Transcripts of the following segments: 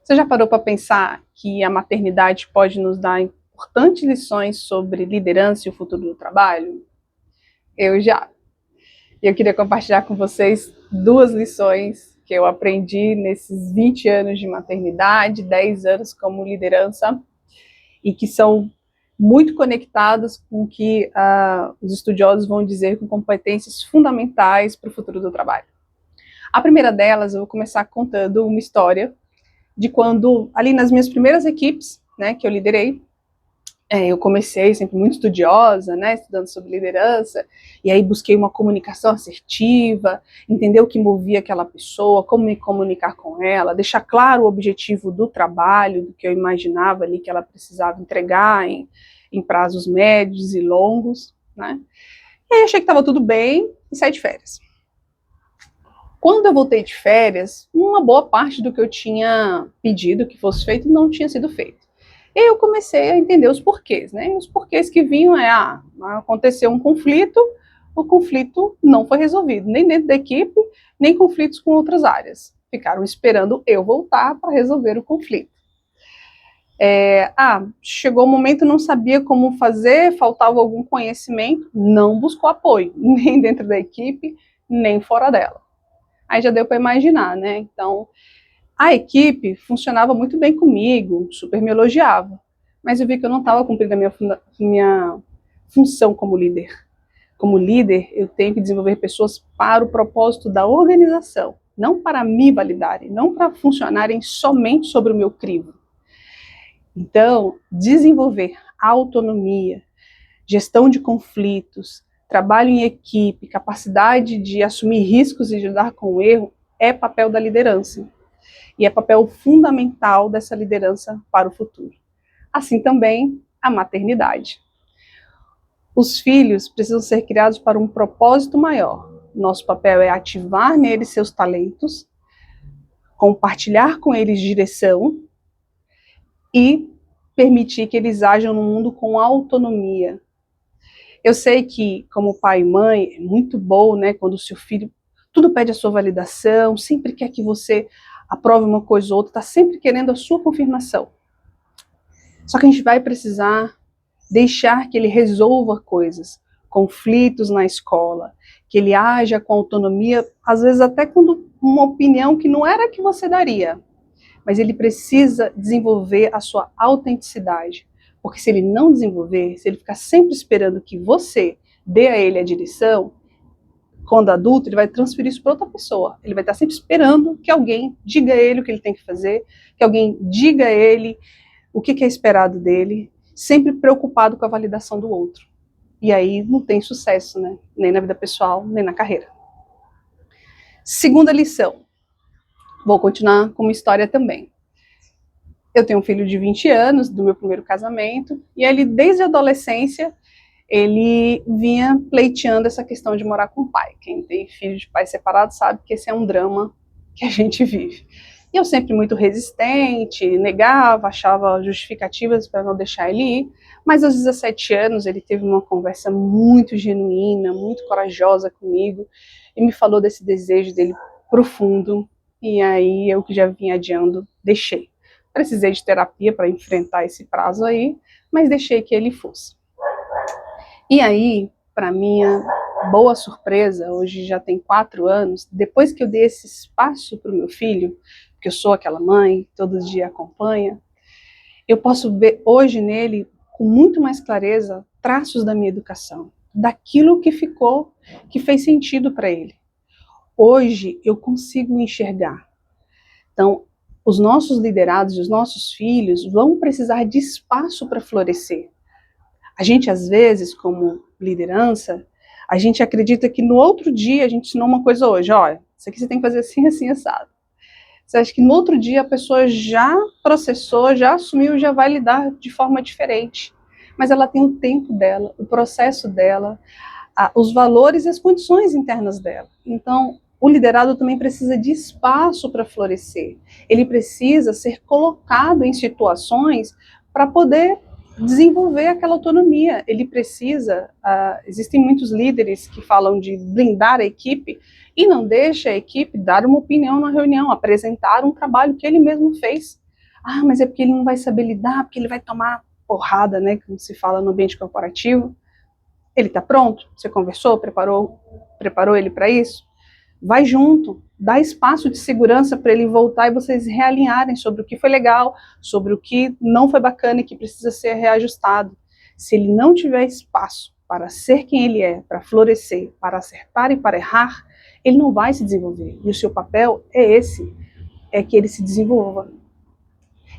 Você já parou para pensar que a maternidade pode nos dar importantes lições sobre liderança e o futuro do trabalho? Eu já. E eu queria compartilhar com vocês duas lições que eu aprendi nesses 20 anos de maternidade, 10 anos como liderança, e que são muito conectadas com o que os estudiosos vão dizer com competências fundamentais para o futuro do trabalho. A primeira delas, eu vou começar contando uma história de quando, ali nas minhas primeiras equipes, né, que eu liderei, eu comecei sempre muito estudiosa, né, estudando sobre liderança, e aí busquei uma comunicação assertiva, entender o que movia aquela pessoa, como me comunicar com ela, deixar claro o objetivo do trabalho, do que eu imaginava ali que ela precisava entregar em prazos médios e longos, né. E aí achei que estava tudo bem e saí de férias. Quando eu voltei de férias, uma boa parte do que eu tinha pedido que fosse feito não tinha sido feito. E eu comecei a entender os porquês, né? E os porquês que vinham aconteceu um conflito, o conflito não foi resolvido, nem dentro da equipe, nem conflitos com outras áreas. Ficaram esperando eu voltar para resolver o conflito. Chegou o momento, não sabia como fazer, faltava algum conhecimento, não buscou apoio, nem dentro da equipe, nem fora dela. Aí já deu para imaginar, né? Então, a equipe funcionava muito bem comigo, super me elogiava, mas eu vi que eu não estava cumprindo a minha função como líder. Como líder, eu tenho que desenvolver pessoas para o propósito da organização, não para me validarem, não para funcionarem somente sobre o meu crivo. Então, desenvolver autonomia, gestão de conflitos, trabalho em equipe, capacidade de assumir riscos e lidar com o erro é papel da liderança. E é papel fundamental dessa liderança para o futuro. Assim também a maternidade. Os filhos precisam ser criados para um propósito maior. Nosso papel é ativar neles seus talentos, compartilhar com eles direção e permitir que eles ajam no mundo com autonomia. Eu sei que, como pai e mãe, é muito bom, né, quando o seu filho tudo pede a sua validação, sempre quer que você aprove uma coisa ou outra, está sempre querendo a sua confirmação. Só que a gente vai precisar deixar que ele resolva coisas, conflitos na escola, que ele haja com autonomia, às vezes até quando uma opinião que não era a que você daria, mas ele precisa desenvolver a sua autenticidade. Porque se ele não desenvolver, se ele ficar sempre esperando que você dê a ele a direção, quando adulto, ele vai transferir isso para outra pessoa. Ele vai estar sempre esperando que alguém diga a ele o que ele tem que fazer, que alguém diga a ele o que é esperado dele, sempre preocupado com a validação do outro. E aí não tem sucesso, né? Nem na vida pessoal, nem na carreira. Segunda lição. Vou continuar com uma história também. Eu tenho um filho de 20 anos, do meu primeiro casamento, e ele, desde a adolescência, ele vinha pleiteando essa questão de morar com o pai. Quem tem filho de pai separado sabe que esse é um drama que a gente vive. E eu sempre muito resistente, negava, achava justificativas para não deixar ele ir, mas aos 17 anos ele teve uma conversa muito genuína, muito corajosa comigo, e me falou desse desejo dele profundo, e aí eu que já vinha adiando, deixei. Precisei de terapia para enfrentar esse prazo aí, mas deixei que ele fosse. E aí, para minha boa surpresa, hoje já tem 4 anos, depois que eu dei esse espaço para o meu filho, porque eu sou aquela mãe que todo dia acompanha, eu posso ver hoje nele, com muito mais clareza, traços da minha educação, daquilo que ficou, que fez sentido para ele. Hoje eu consigo enxergar. Então, os nossos liderados e os nossos filhos vão precisar de espaço para florescer. A gente, às vezes, como liderança, a gente acredita que no outro dia a gente ensinou uma coisa hoje, olha, isso aqui você tem que fazer assim, assim, assado. Você acha que no outro dia a pessoa já processou, já assumiu, já vai lidar de forma diferente. Mas ela tem o tempo dela, o processo dela, os valores e as condições internas dela. Então, o liderado também precisa de espaço para florescer. Ele precisa ser colocado em situações para poder desenvolver aquela autonomia. Ele precisa, existem muitos líderes que falam de blindar a equipe e não deixa a equipe dar uma opinião na reunião, apresentar um trabalho que ele mesmo fez. Ah, mas é porque ele não vai saber lidar, porque ele vai tomar porrada, né, como se fala no ambiente corporativo. Ele está pronto? Você conversou, preparou ele para isso? Vai junto, dá espaço de segurança para ele voltar e vocês realinharem sobre o que foi legal, sobre o que não foi bacana e que precisa ser reajustado. Se ele não tiver espaço para ser quem ele é, para florescer, para acertar e para errar, ele não vai se desenvolver. E o seu papel é esse, é que ele se desenvolva.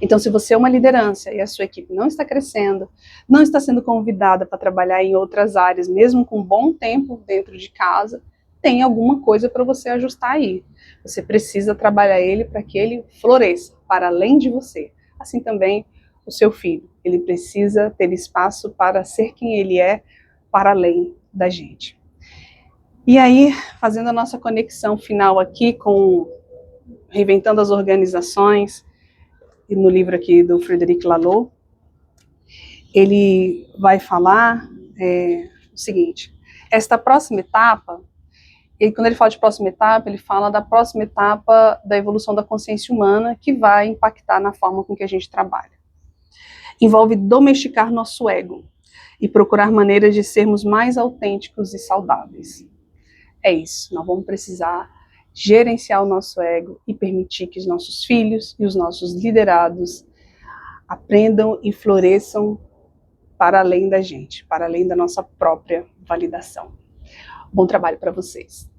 Então, se você é uma liderança e a sua equipe não está crescendo, não está sendo convidada para trabalhar em outras áreas, mesmo com bom tempo dentro de casa, tem alguma coisa para você ajustar aí. Você precisa trabalhar ele para que ele floresça, para além de você. Assim também o seu filho. Ele precisa ter espaço para ser quem ele é, para além da gente. E aí, fazendo a nossa conexão final aqui com Reinventando as Organizações, e no livro aqui do Frederic Laloux, ele vai falar o seguinte: esta próxima etapa, e quando ele fala de próxima etapa, ele fala da próxima etapa da evolução da consciência humana que vai impactar na forma com que a gente trabalha. Envolve domesticar nosso ego e procurar maneiras de sermos mais autênticos e saudáveis. É isso, nós vamos precisar gerenciar o nosso ego e permitir que os nossos filhos e os nossos liderados aprendam e floresçam para além da gente, para além da nossa própria validação. Bom trabalho para vocês.